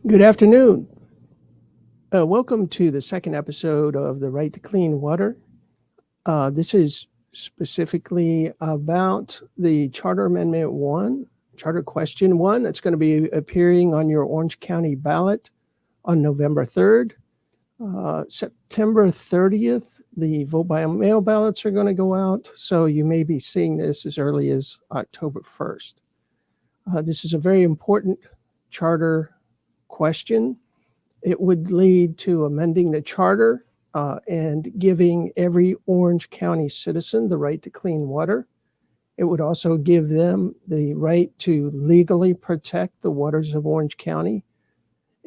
Good afternoon. Welcome to the second episode of the Right to Clean Water. This is specifically about the Charter Amendment 1, Charter Question 1, that's going to be appearing on your Orange County ballot on November 3rd. September 30th, the vote by mail ballots are going to go out, so you may be seeing this as early as October 1st. This is a very important charter question. It would lead to amending the charter and giving every Orange County citizen the right to clean water. It would also give them the right to legally protect the waters of Orange County.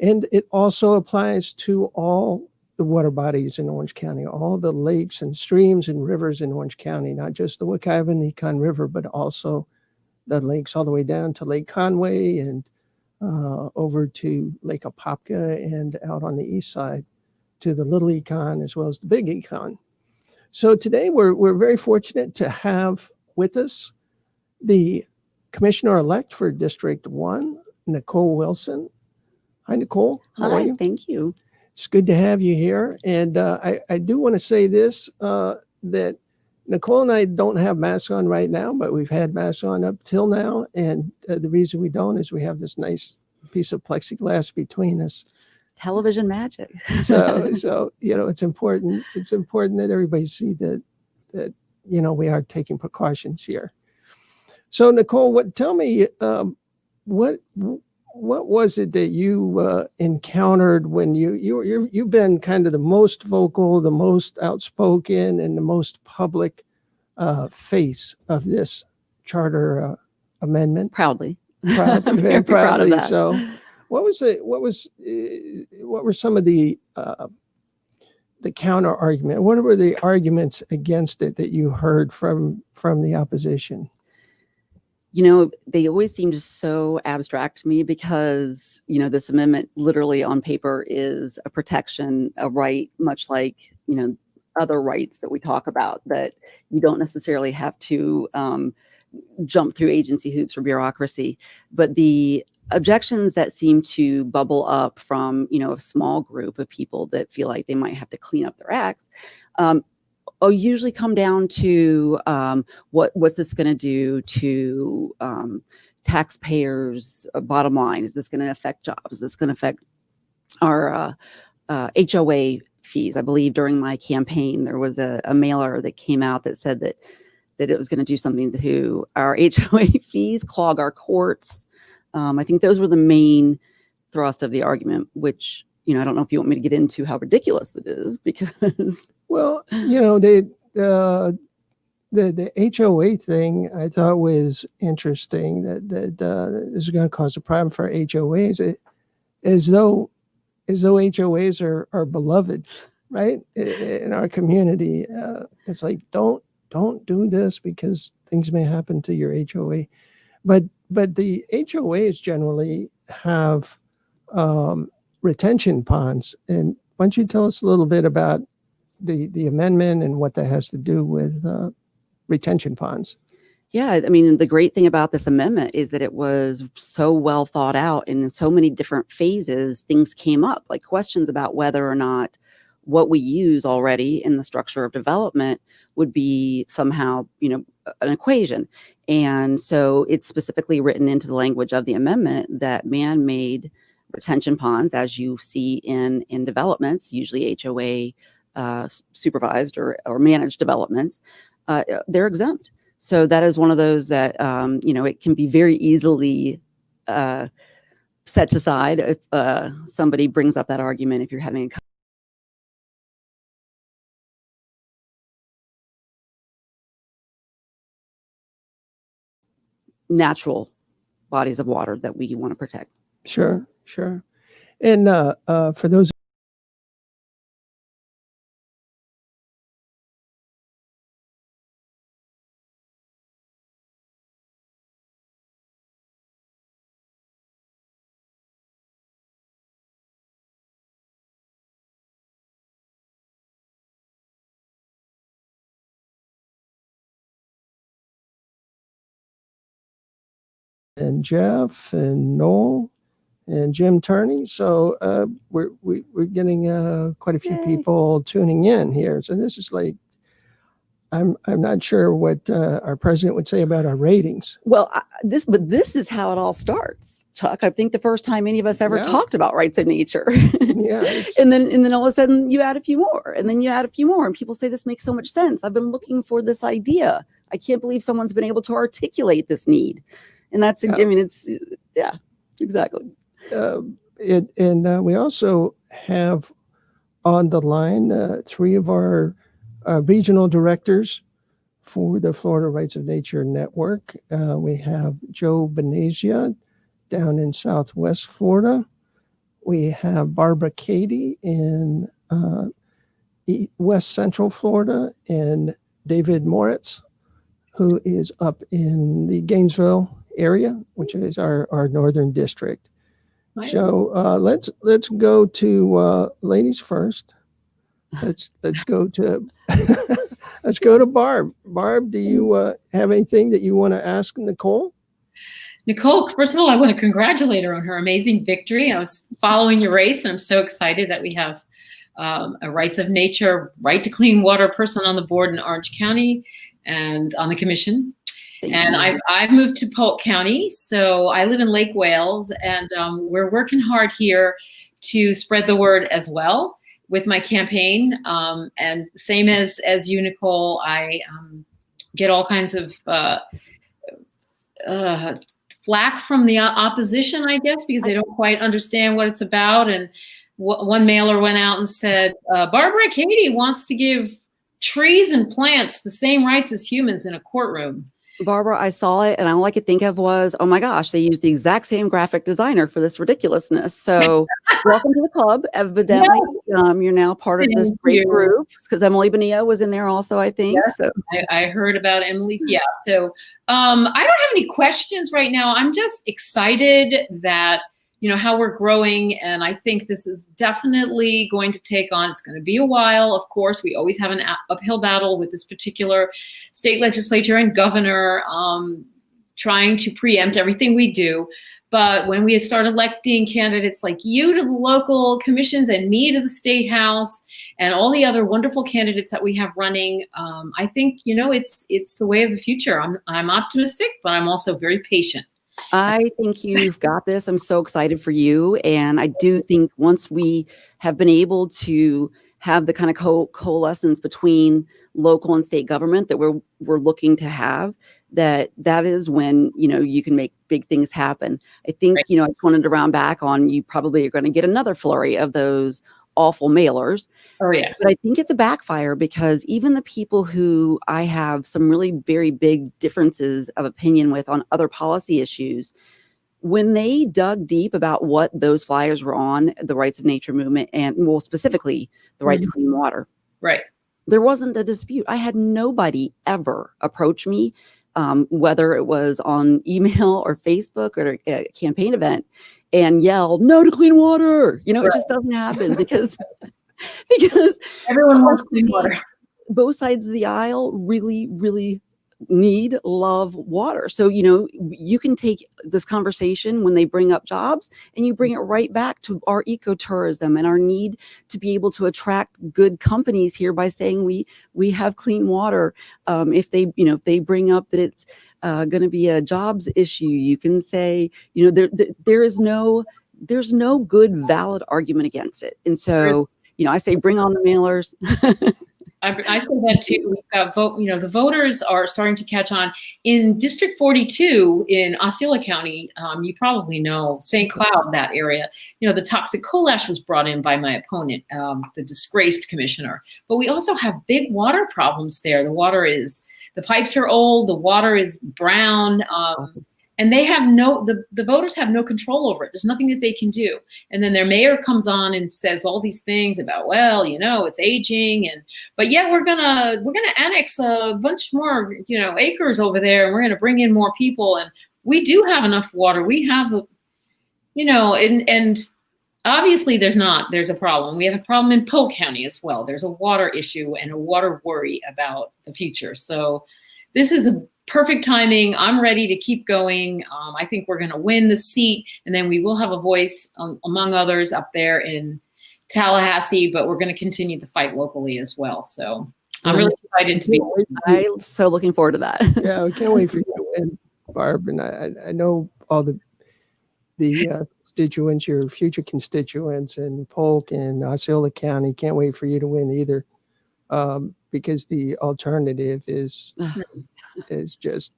And it also applies to all the water bodies in Orange County, all the lakes and streams and rivers in Orange County, not just the Wekiva and Econ River, but also the lakes all the way down to Lake Conway and over to Lake Apopka and out on the east side to the Little Econ as well as the Big Econ. So today we're very fortunate to have with us the Commissioner-elect for District 1, Nicole Wilson. Hi, Nicole. How are you? Thank you. It's good to have you here. And I do want to say this, that Nicole and I don't have masks on right now, but we've had masks on up till now. And the reason we don't is we have this nice piece of plexiglass between us. Television magic. So it's important. It's important that everybody see that we are taking precautions here. So Nicole, tell me what was it that you encountered when you've been kind of the most vocal, the most outspoken, and the most public face of this charter amendment? Proudly. Very proud of that. So, what were some of the counter argument? What were the arguments against it that you heard from the opposition? They always seem so abstract to me because, this amendment literally on paper is a protection, a right, much like, other rights that we talk about, that you don't necessarily have to jump through agency hoops or bureaucracy. But the objections that seem to bubble up from, a small group of people that feel like they might have to clean up their acts, usually come down to what's this going to do to taxpayers' bottom line? Is this going to affect jobs? Is this going to affect our HOA fees? I believe during my campaign there was a mailer that came out that said that it was going to do something to our HOA fees, clog our courts. I think those were the main thrust of the argument, which, I don't know if you want me to get into how ridiculous it is, because... Well, the HOA thing I thought was interesting, that is going to cause a problem for HOAs, as though HOAs are beloved, right, in our community. It's like, don't do this because things may happen to your HOA. But the HOAs generally have retention ponds. And why don't you tell us a little bit about the amendment and what that has to do with retention ponds? Yeah, I mean, the great thing about this amendment is that it was so well thought out, and in so many different phases, things came up, like questions about whether or not what we use already in the structure of development would be somehow, an equation. And so it's specifically written into the language of the amendment that man-made retention ponds, as you see in developments, usually HOA supervised or managed developments, they're exempt. So that is one of those that, it can be very easily set aside if somebody brings up that argument, if you're having a natural bodies of water that we want to protect. Sure. And for those and Jeff and Noel and Jim Turney. So we're getting quite a few people tuning in here. So this is like, I'm not sure what our president would say about our ratings. Well, this is how it all starts, Chuck. I think the first time any of us ever talked about rights of nature. and then all of a sudden you add a few more, and then you add a few more, and people say this makes so much sense. I've been looking for this idea. I can't believe someone's been able to articulate this need. And that's, I mean, it's, exactly. We also have on the line 3 of our regional directors for the Florida Rights of Nature Network. We have Joe Benazia down in Southwest Florida. We have Barbara Cady in West Central Florida, and David Moritz, who is up in the Gainesville area, which is our northern district. Right. So let's go to ladies first. Let's go to let's go to Barb. Barb, do you have anything that you want to ask Nicole? Nicole, first of all, I want to congratulate her on her amazing victory. I was following your race, and I'm so excited that we have a Rights of Nature, Right to Clean Water person on the board in Orange County and on the commission. And I've moved to Polk County, so I live in Lake Wales, and we're working hard here to spread the word as well with my campaign. And same as you, Nicole, I get all kinds of flack from the opposition, I guess, because they don't quite understand what it's about. And one mailer went out and said, Barbara Cady wants to give trees and plants the same rights as humans in a courtroom. Barbara, I saw it, and all I could think of was, oh my gosh, they used the exact same graphic designer for this ridiculousness. So welcome to the club. Evidently, you're now part of this great group, because Emily Bonilla was in there also, I think. Yeah, so I heard about Emily's. Yeah. So I don't have any questions right now. I'm just excited that, you know, how we're growing. And I think this is definitely going to take on, it's going to be a while. Of course, we always have an uphill battle with this particular state legislature and governor trying to preempt everything we do. But when we start electing candidates like you to the local commissions and me to the state house and all the other wonderful candidates that we have running, I think, you know, it's the way of the future. I'm optimistic, but I'm also very patient. I think you've got this. I'm so excited for you. And I do think once we have been able to have the kind of coalescence between local and state government that we're looking to have, that is when, you know, you can make big things happen. I think, you know, I just wanted to round back on, you probably are going to get another flurry of those awful mailers. Oh yeah. But I think it's a backfire, because even the people who I have some really very big differences of opinion with on other policy issues, when they dug deep about what those flyers were on, the Rights of Nature movement, and well, specifically the right to clean water. Right. There wasn't a dispute. I had nobody ever approach me, whether it was on email or Facebook or a campaign event, and yell, no to clean water. You know, it just doesn't happen because everyone wants clean water. Both sides of the aisle really, really love water. So, you know, you can take this conversation when they bring up jobs and you bring it right back to our ecotourism and our need to be able to attract good companies here by saying we have clean water. If they bring up that it's going to be a jobs issue, you can say, you know, there's no good valid argument against it. And so, you know, I say, bring on the mailers. I say that too. We've got the voters are starting to catch on. In District 42 in Osceola County, you probably know St. Cloud, that area, you know, the toxic coal ash was brought in by my opponent, the disgraced commissioner. But we also have big water problems there. The pipes are old, the water is brown, and they have the voters have no control over it. There's nothing that they can do. And then their mayor comes on and says all these things about, well, you know, it's aging, but yeah, we're gonna annex a bunch more, you know, acres over there, and we're gonna bring in more people. And we do have enough water. We have, you know, and obviously there's a problem. We have a problem in Polk County as well. There's a water issue and a water worry about the future. So this is a perfect timing. I'm ready to keep going. I think we're going to win the seat, and then we will have a voice among others up there in Tallahassee, but we're going to continue the fight locally as well. So I'm really excited to be. I'm so looking forward to that. Yeah, we can't wait for you to win, Barb. And I know all the constituents, your future constituents in Polk and Osceola County. Can't wait for you to win either, because the alternative is just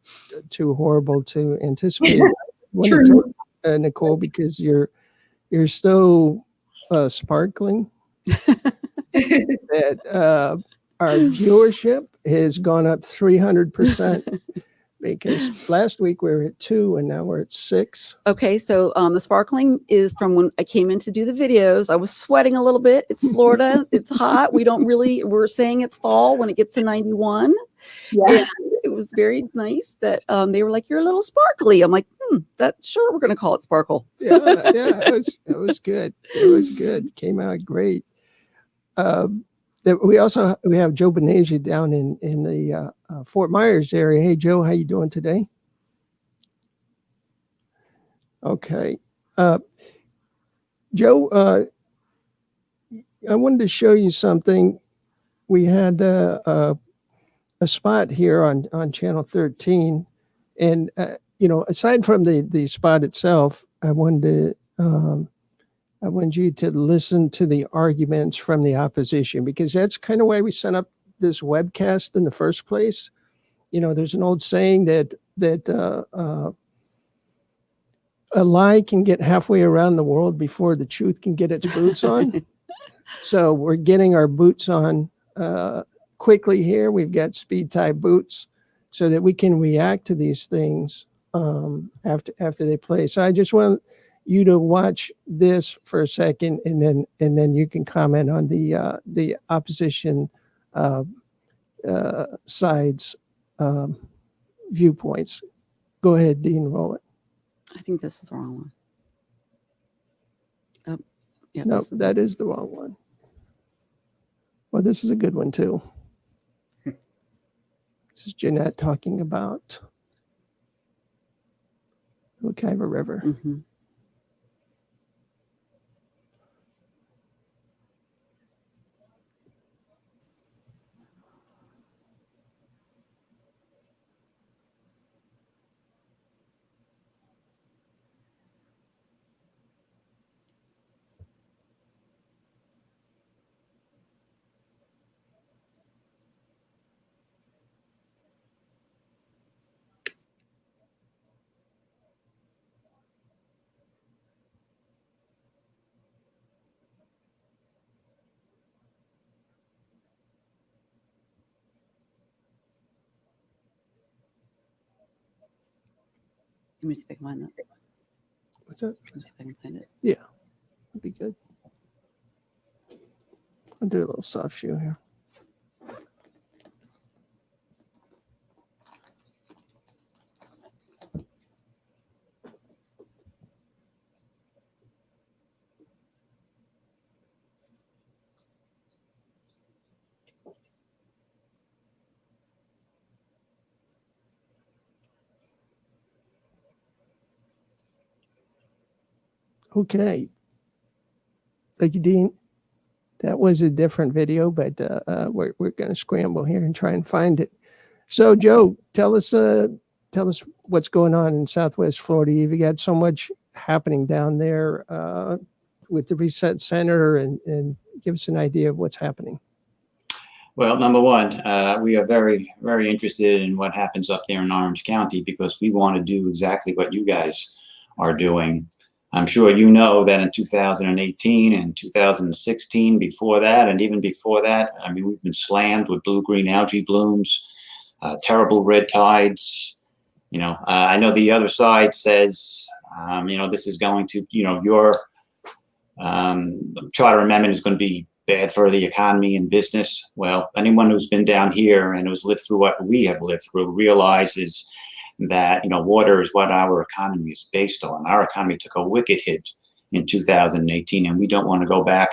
too horrible to anticipate. True. Nicole, because you're so sparkling that our viewership has gone up 300%. Because last week we were at 2 and now we're at 6. Okay, so the sparkling is from when I came in to do the videos. I was sweating a little bit. It's Florida. It's hot. We're saying it's fall when it gets to 91. Yeah. And it was very nice that they were like, "You're a little sparkly." I'm like, sure, we're going to call it sparkle. Yeah, it was good. It was good. Came out great. We have Joe Benasia down in the Fort Myers area. Hey, Joe, how you doing today? Okay. Joe, I wanted to show you something. We had a spot here on Channel 13. And, aside from the spot itself, I wanted you to listen to the arguments from the opposition, because that's kind of why we set up this webcast in the first place. There's an old saying that a lie can get halfway around the world before the truth can get its boots on. So we're getting our boots on quickly here. We've got speed tie boots so that we can react to these things after they play. So I just want you to watch this for a second, and then you can comment on the opposition side's viewpoints. Go ahead, Dean, roll it. I think this is the wrong one. Oh, yeah. No, that is the wrong one. Well, this is a good one too. This is Jeanette talking about the Wekiva River. Mm-hmm. Let me see if I can find that. What's that? Let me see if I can find it. Yeah, that'd be good. I'll do a little soft shoe here. Okay. Thank you, Dean. That was a different video, but we're going to scramble here and try and find it. So, Joe, tell us what's going on in Southwest Florida. You've got so much happening down there with the Reset Center, and give us an idea of what's happening. Well, number one, we are very, very interested in what happens up there in Orange County, because we want to do exactly what you guys are doing. I'm sure you know that in 2018 and 2016, before that, and even before that, I mean, we've been slammed with blue-green algae blooms, terrible red tides. I know the other side says, this is going to, your charter amendment is going to be bad for the economy and business. Well, anyone who's been down here and who's lived through what we have lived through realizes that water is what our economy is based on. Our economy took a wicked hit in 2018, and we don't want to go back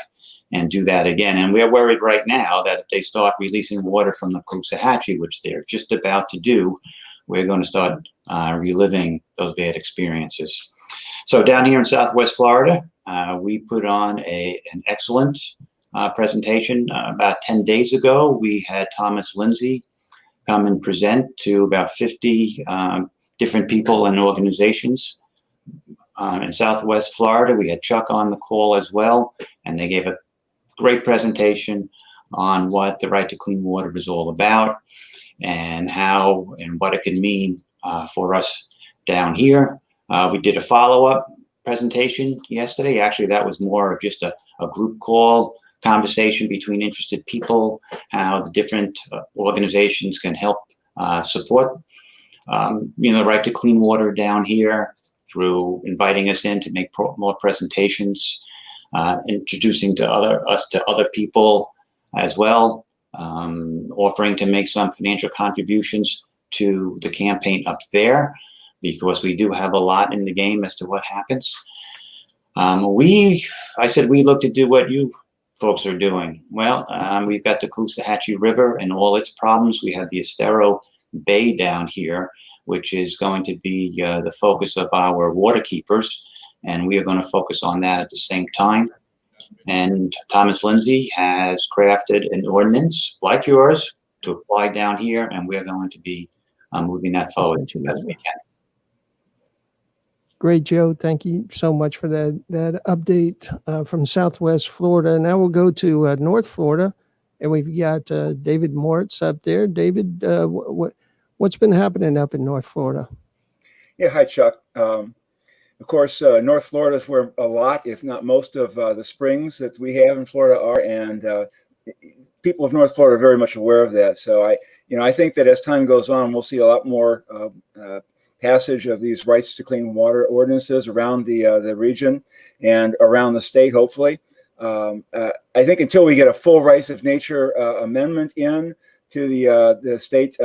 and do that again. And we're worried right now that if they start releasing water from the Caloosahatchee, which they're just about to do, we're going to start reliving those bad experiences. So down here in Southwest Florida, we put on an excellent presentation. About 10 days ago, we had Thomas Lindsay come and present to about 50 different people and organizations. In Southwest Florida, we had Chuck on the call as well, and they gave a great presentation on what the right to clean water is all about and how and what it can mean for us down here. We did a follow-up presentation yesterday. Actually, that was more of just a group call conversation between interested people, how the different organizations can help support the right to clean water down here through inviting us in to make more presentations, introducing us to other people as well, offering to make some financial contributions to the campaign up there, because we do have a lot in the game as to what happens. I said we look to do what you folks are doing. Well, we've got the Caloosahatchee River and all its problems. We have the Estero Bay down here, which is going to be the focus of our water keepers, and we are going to focus on that at the same time. And Thomas Lindsay has crafted an ordinance like yours to apply down here, and we're going to be moving that forward as we can. Great, Joe. Thank you so much for that update from Southwest Florida. Now we'll go to North Florida, and we've got David Moritz up there. David, what's been happening up in North Florida? Yeah, hi, Chuck. Of course, North Florida is where a lot, if not most of the springs that we have in Florida are, and people of North Florida are very much aware of that. So I think that as time goes on, we'll see a lot more passage of these rights to clean water ordinances around the region and around the state, hopefully. I think until we get a full rights of nature amendment in to the state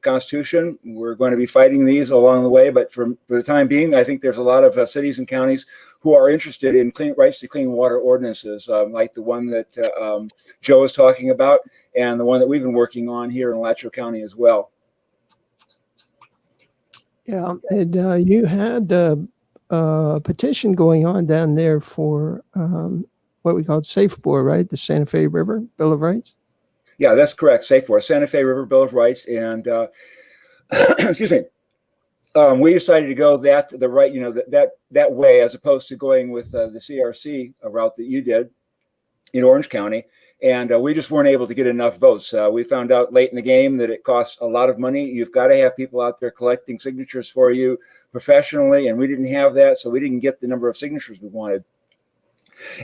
constitution, we're going to be fighting these along the way. But for the time being, I think there's a lot of cities and counties who are interested in rights to clean water ordinances, like the one that Joe is talking about, and the one that we've been working on here in Alachua County as well. Yeah, and you had a petition going on down there for what we call Safe Board, right? The Santa Fe River Bill of Rights. Yeah, that's correct. Safe Board, Santa Fe River Bill of Rights, and excuse me. We decided to go that way as opposed to going with the CRC route that you did in Orange County, and we just weren't able to get enough votes. We found out late in the game that it costs a lot of money. You've got to have people out there collecting signatures for you professionally, and we didn't have that, so we didn't get the number of signatures we wanted.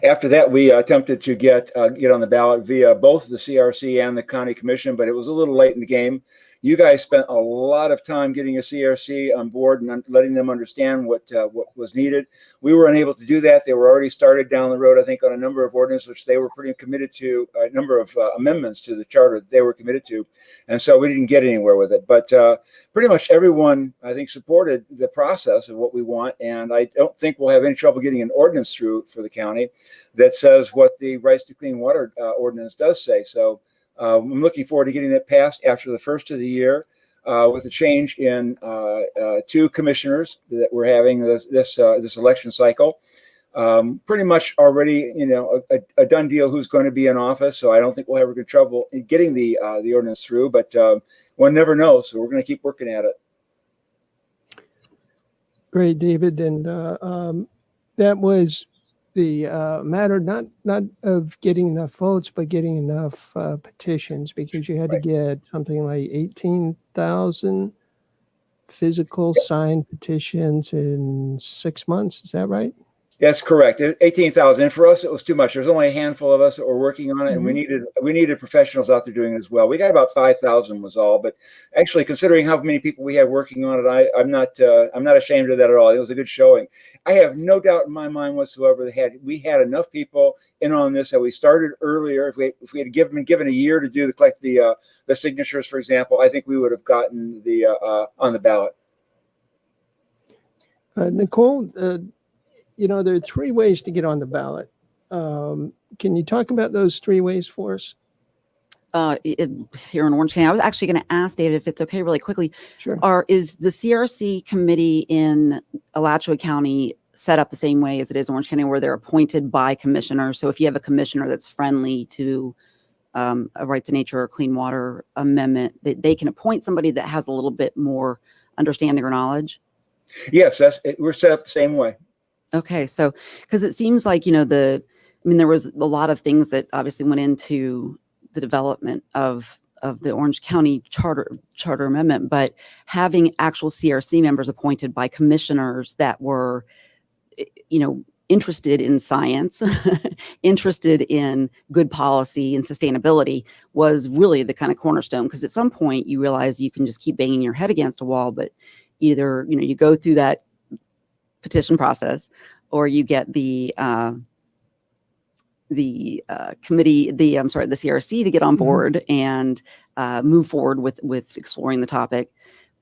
After that, we attempted to get on the ballot via both the CRC and the county commission, but it was a little late in the game. You guys spent a lot of time getting a CRC on board and letting them understand what was needed. We were unable to do that. They were already started down the road, I think, on a number of ordinances, which they were pretty committed to, a number of amendments to the charter that they were committed to. And so we didn't get anywhere with it. But pretty much everyone, I think, supported the process of what we want. And I don't think we'll have any trouble getting an ordinance through for the county that says what the Rights to Clean Water ordinance does say. So I'm looking forward to getting that passed after the first of the year, with a change in 2 commissioners that we're having this election cycle. Pretty much already, a done deal who's going to be in office. So I don't think we'll have good trouble in getting the ordinance through. But one never knows. So we're going to keep working at it. Great, David, and that was the matter not of getting enough votes, but getting enough petitions, because you had to get something like 18,000 physical signed petitions in 6 months. Is that right? That's correct. 18,000. And for us, it was too much. There's only a handful of us that were working on it, and we needed professionals out there doing it as well. We got about 5,000 was all, but actually, considering how many people we had working on it, I'm not ashamed of that at all. It was a good showing. I have no doubt in my mind whatsoever that we had enough people in on this that we started earlier. If we had been given a year to collect the signatures, for example, I think we would have gotten the on the ballot. Nicole. There are 3 ways to get on the ballot. Can you talk about those 3 ways for us? here in Orange County. I was actually going to ask David if it's okay really quickly. Sure. Is the CRC committee in Alachua County set up the same way as it is Orange County, where they're appointed by commissioners? So if you have a commissioner that's friendly to a right to nature or clean water amendment, that they can appoint somebody that has a little bit more understanding or knowledge? Yes, we're set up the same way. Okay, so because it seems like, there was a lot of things that obviously went into the development of the Orange County charter amendment, but having actual CRC members appointed by commissioners that were, interested in science, interested in good policy and sustainability was really the kind of cornerstone. Because at some point you realize you can just keep banging your head against a wall, but either, you go through that petition process, or you get the CRC to get on board and move forward with exploring the topic.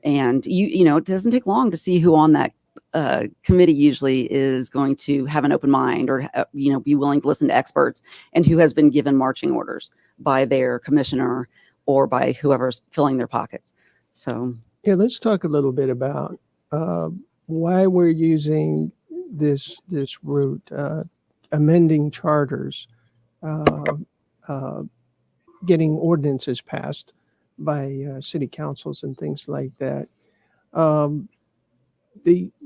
And it doesn't take long to see who on that committee usually is going to have an open mind, or be willing to listen to experts, and who has been given marching orders by their commissioner or by whoever's filling their pockets. So yeah, let's talk a little bit about why we're using this route, amending charters, getting ordinances passed by city councils and things like that.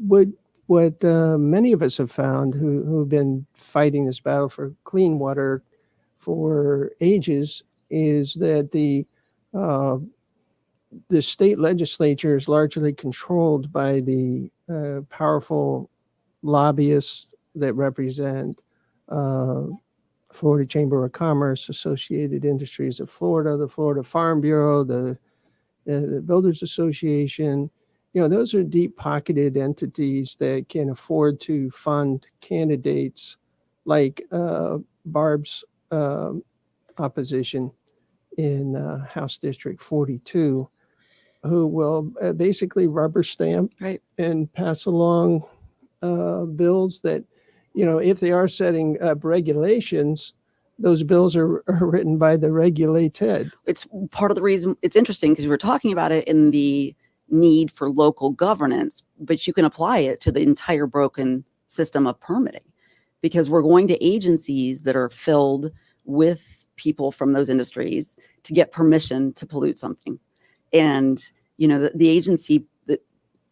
What many of us have found who've been fighting this battle for clean water for ages is that the state legislature is largely controlled by the powerful lobbyists that represent Florida Chamber of Commerce, Associated Industries of Florida, the Florida Farm Bureau, the Builders Association. Those are deep-pocketed entities that can afford to fund candidates like Barb's opposition in House District 42, who will basically rubber stamp and pass along bills that, if they are setting up regulations, those bills are written by the regulated. It's part of the reason it's interesting, because we were talking about it in the need for local governance, but you can apply it to the entire broken system of permitting, because we're going to agencies that are filled with people from those industries to get permission to pollute something. And, the agency,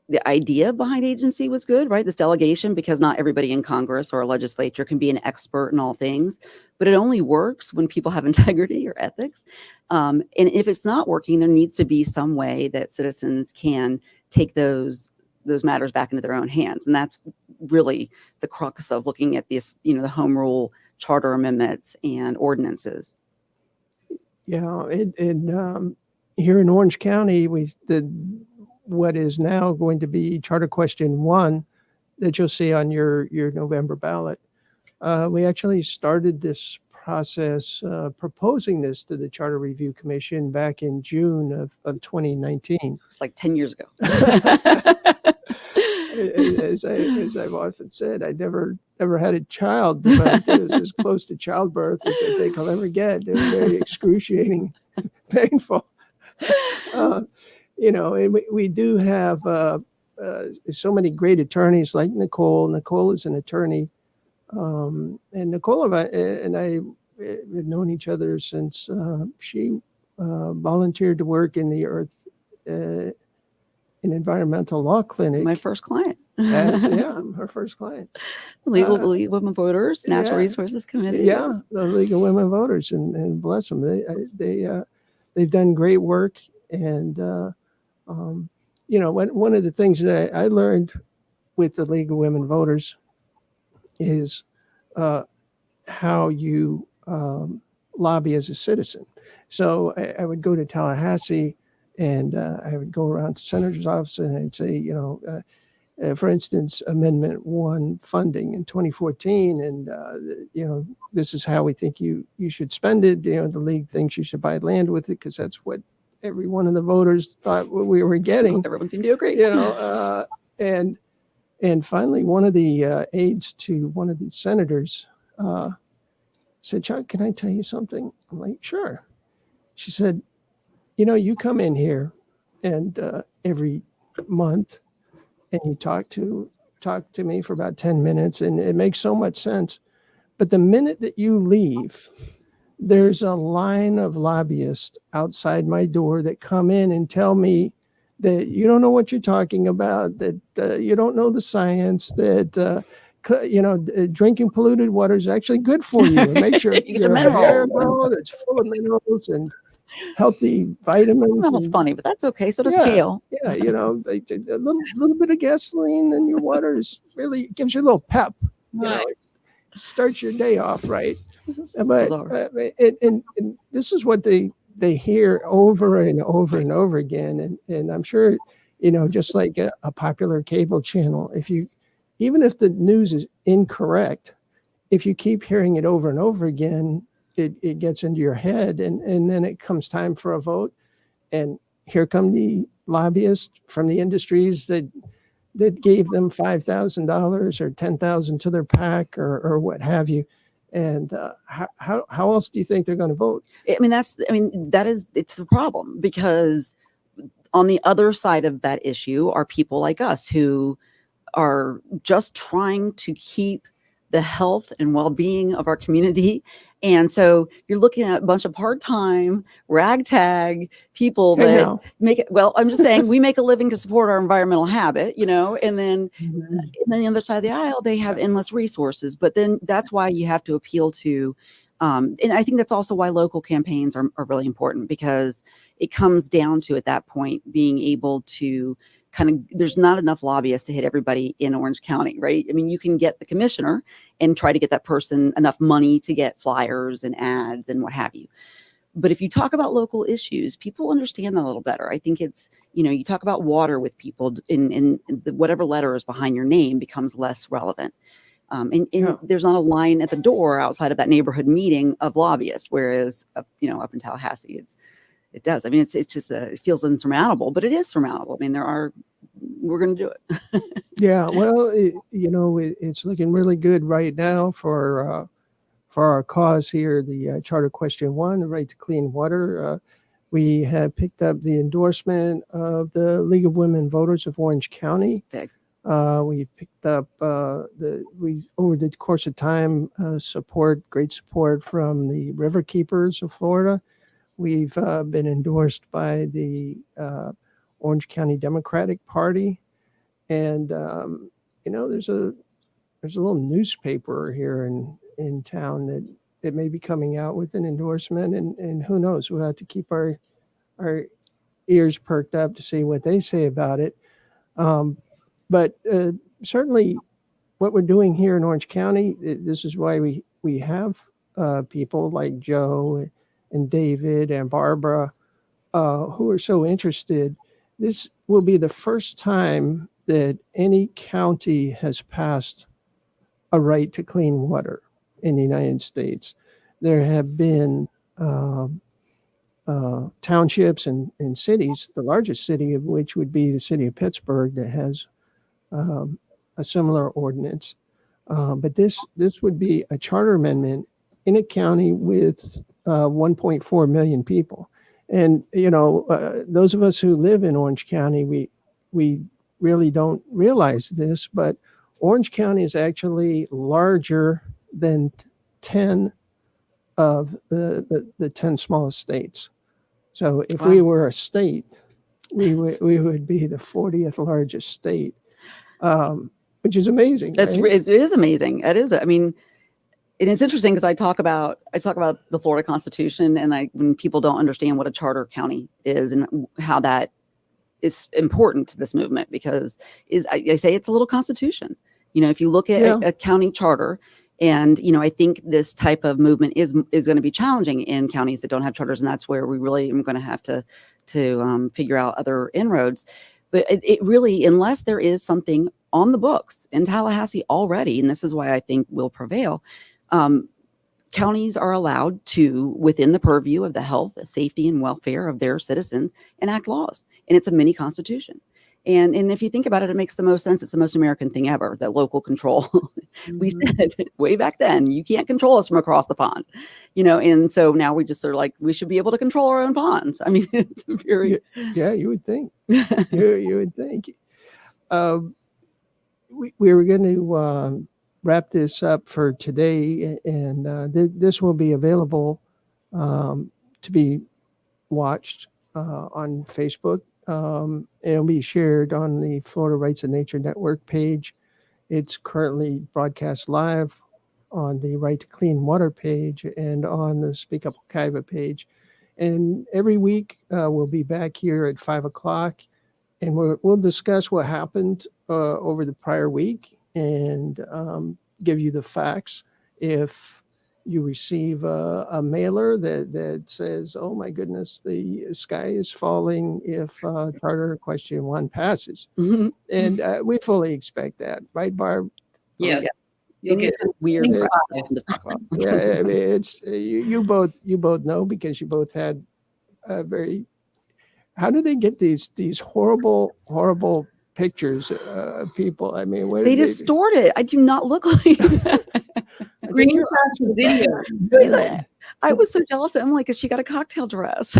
the idea behind agency was good, right? This delegation, because not everybody in Congress or a legislature can be an expert in all things, but it only works when people have integrity or ethics. And if it's not working, there needs to be some way that citizens can take those matters back into their own hands. And that's really the crux of looking at this, the home rule charter amendments and ordinances. Yeah, here in Orange County, what is now going to be Charter Question 1 that you'll see on your November ballot. We actually started this process proposing this to the Charter Review Commission back in June of 2019. It's like 10 years ago. As I've often said, I never had a child, but it was as close to childbirth as I think I'll ever get. It was very excruciating, painful. And we do have so many great attorneys like Nicole. Nicole is an attorney, and Nicole and I have known each other since she volunteered to work in the Earth an environmental law clinic. My first client. Her first client. Legal Women Voters, Natural Resources Committee. Yeah, the League of Women Voters, and bless them, they've done great work. And one of the things that I learned with the League of Women Voters is how you lobby as a citizen. So I would go to Tallahassee, and I would go around to Senator's office, and I'd say, for instance, Amendment 1 funding in 2014, and this is how we think you should spend it. The league thinks you should buy land with it because that's what every one of the voters thought we were getting. Everyone seemed to agree. And finally, one of the aides to one of the senators said, "Chuck, can I tell you something?" I'm like, "Sure." She said, you come in here and every month and you talk to me for about 10 minutes, and it makes so much sense. But the minute that you leave, there's a line of lobbyists outside my door that come in and tell me that you don't know what you're talking about, that you don't know the science, that drinking polluted water is actually good for you. It makes your, You get your your hair minerals. grow. It's full of minerals and healthy Vitamins. vitamins. Sounds And, funny, but that's okay. So does yeah, kale. yeah, a little bit of gasoline in your water is really gives you a little pep. Right. It starts your day off right. It's But bizarre. and this is what they hear over and over and over again, and I'm sure just like a popular cable channel, even if the news is incorrect, if you keep hearing it over and over again, it gets into your head, and then it comes time for a vote, and here come the lobbyists from the industries that gave them $5,000 or $10,000 to their PAC or what have you. And how else do you think they're going to vote? It's the problem, because on the other side of that issue are people like us who are just trying to keep the health and well-being of our community. And so you're looking at a bunch of part-time ragtag people that make it. Well, I'm just saying, we make a living to support our environmental habit, and then the other side of the aisle, they have endless resources. But then that's why you have to appeal to, and I think that's also why local campaigns are really important, because it comes down to, at that point, being able to there's not enough lobbyists to hit everybody in Orange County, right? I mean, you can get the commissioner and try to get that person enough money to get flyers and ads and what have you. But if you talk about local issues, people understand that a little better. I think it's, you talk about water with people in whatever letter is behind your name becomes less relevant. There's not a line at the door outside of that neighborhood meeting of lobbyists, whereas, up in Tallahassee, it does. I mean, it's just it feels insurmountable, but it is surmountable. I mean, we're going to do it. Yeah, well, it's looking really good right now for our cause here, the Charter Question 1, the right to clean water. We have picked up the endorsement of the League of Women Voters of Orange County. We picked up over the course of time, great support from the River Keepers of Florida. We've been endorsed by the Orange County Democratic Party, and there's a little newspaper here in town that may be coming out with an endorsement, and who knows? We'll have to keep our ears perked up to see what they say about it. But certainly, what we're doing here in Orange County, this is why we have people like Joe and David and Barbara who are so interested. This will be the first time that any county has passed a right to clean water in the United States. There have been townships and cities, the largest city of which would be the city of Pittsburgh, that has a similar ordinance. But this would be a charter amendment in a county with 1.4 million people. And, those of us who live in Orange County, we really don't realize this, but Orange County is actually larger than 10 of the 10 smallest states. So if we were a state, we would be the 40th largest state, which is amazing. It is amazing. It is. I mean, and it's interesting because I talk about the Florida Constitution, and when people don't understand what a charter county is and how that is important to this movement, because I say it's a little constitution. If you look at a county charter, and I think this type of movement is going to be challenging in counties that don't have charters, and that's where we really are going to have to figure out other inroads. But it really, unless there is something on the books in Tallahassee already, and this is why I think will prevail, counties are allowed to, within the purview of the health, safety, and welfare of their citizens, enact laws. And it's a mini constitution. And if you think about it, it makes the most sense. It's the most American thing ever, that local control. We said way back then, you can't control us from across the pond, and so now we just are like, we should be able to control our own ponds. I mean, it's very. Yeah, you would think. you would think. We were going to wrap this up for today, and this will be available to be watched on Facebook. It'll be shared on the Florida Rights and Nature Network page. It's currently broadcast live on the Right to Clean Water page and on the Speak Up Kaiva page. And every week we'll be back here at 5:00, and we'll discuss what happened over the prior week and give you the facts. If you receive a mailer that says, oh my goodness, the sky is falling if Charter Question 1 passes. Mhm. And we fully expect that, right, Barb? Yes. Yeah. You'll get Weird. Yeah. practice to talk about. Yeah, I mean, it's you both know, because you both had very. How do they get these horrible pictures of people? I mean, what They did distort it. I do not look like that. screenshots of video. I was so jealous. I'm like, she got a cocktail dress.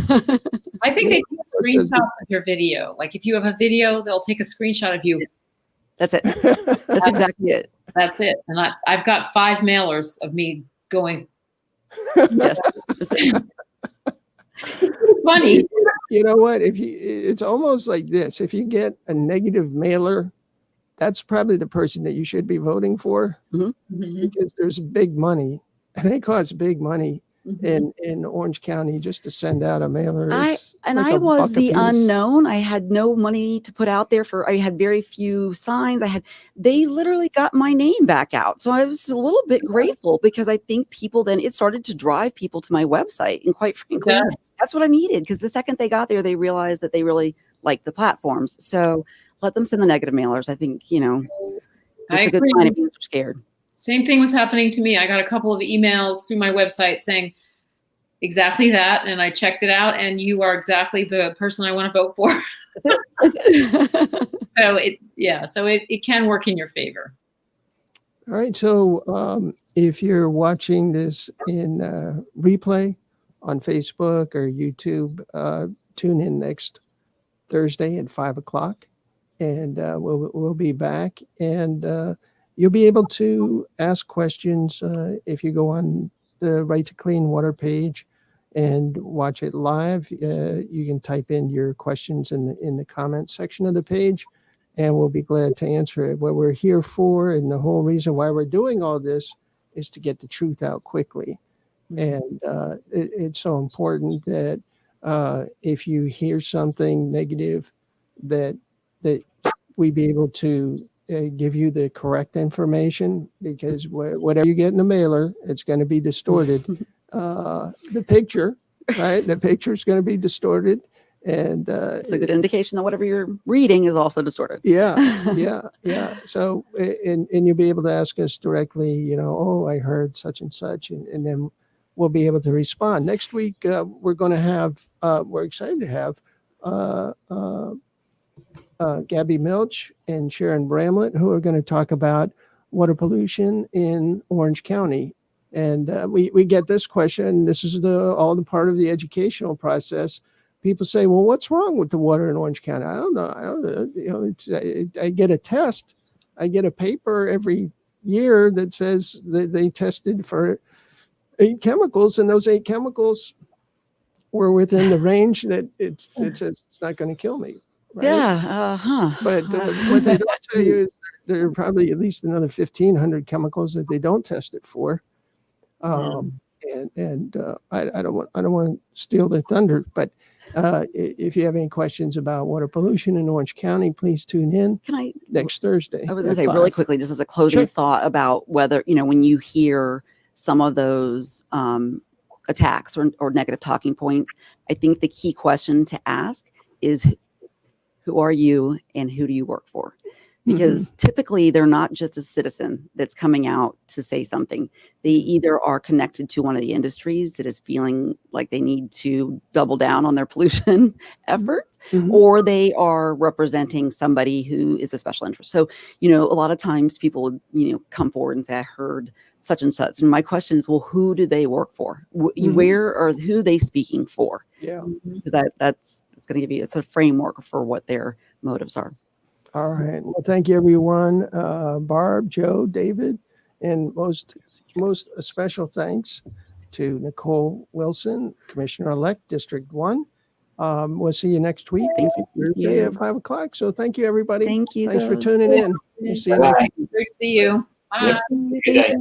I think they take So- screenshots of your video. Like if you have a video, they'll take a screenshot of you. That's it. That's exactly it. That's it. And I've got 5 mailers of me going. Yes. Funny. You know what? It's almost like this. If you get a negative mailer, that's probably the person that you should be voting for, Mhm. because there's big money. They cost big money Mhm. in Orange County just to send out a mailer. It's I like a was buck a the piece. unknown. I had no money to put out there I had very few signs. They literally got my name back out. So I was a little bit grateful, because I think people then, it started to drive people to my website. And quite frankly, does. that's what I needed, because the second they got there, they realized that they really liked the platforms. So let them send the negative mailers. I think, I it's a good agree. sign. It means they're scared. Same thing was happening to me. I got a couple of emails through my website saying exactly that, and I checked it out, and you are exactly the person I want to vote for. That's it. So it can work in your favor. All right. So if you're watching this in replay on Facebook or YouTube, tune in next Thursday at 5:00, and we'll be back, and you'll be able to ask questions if you go on the Right to Clean Water page and watch it live. You can type in your questions in the comments section of the page, and we'll be glad to answer it. What we're here for, and the whole reason why we're doing all this, is to get the truth out quickly. And it's so important that if you hear something negative, that we be able to give you the correct information, because whatever you get in the mailer, it's going to be distorted. The picture, right? The picture is going to be distorted, and It's a good indication that whatever you're reading is also distorted. yeah. So, and you'll be able to ask us directly, oh, I heard such and such, and then we'll be able to respond. Next week, we're going to have, we're excited to have Gabby Milch and Sharon Bramlett, who are going to talk about water pollution in Orange County. And we get this question. This is all the part of the educational process. People say, well, what's wrong with the water in Orange County? I don't know. I get a test. I get a paper every year that says that they tested for 8 chemicals, and those 8 chemicals were within the range that it says it's not going to kill me. Right? Yeah. But what they don't tell you is there are probably at least another 1,500 chemicals that they don't test it for. And I don't want to steal their thunder, but if you have any questions about water pollution in Orange County, please tune in next Thursday. I was going to say really quickly, just as a closing Sure. thought about whether, when you hear some of those attacks or negative talking points, I think the key question to ask is, who are you and who do you work for? because typically they're not just a citizen that's coming out to say something. They either are connected to one of the industries that is feeling like they need to double down on their pollution efforts, or they are representing somebody who is a special interest. So, a lot of times people would, come forward and say, I heard such and such. And my question is, well, who do they work for? Where or who are they speaking for? Yeah. Because it's going to give you, it's a framework for what their motives are. All right. Well, thank you, everyone. Barb, Joe, David, and most special thanks to Nicole Wilson, Commissioner-elect, District 1. We'll see you next week. Thank you. Thursday at 5 o'clock. So thank you, everybody. Thank you. Thanks for tuning in. We'll see you next Bye. week. Great to see you. Bye. Yep. Good day.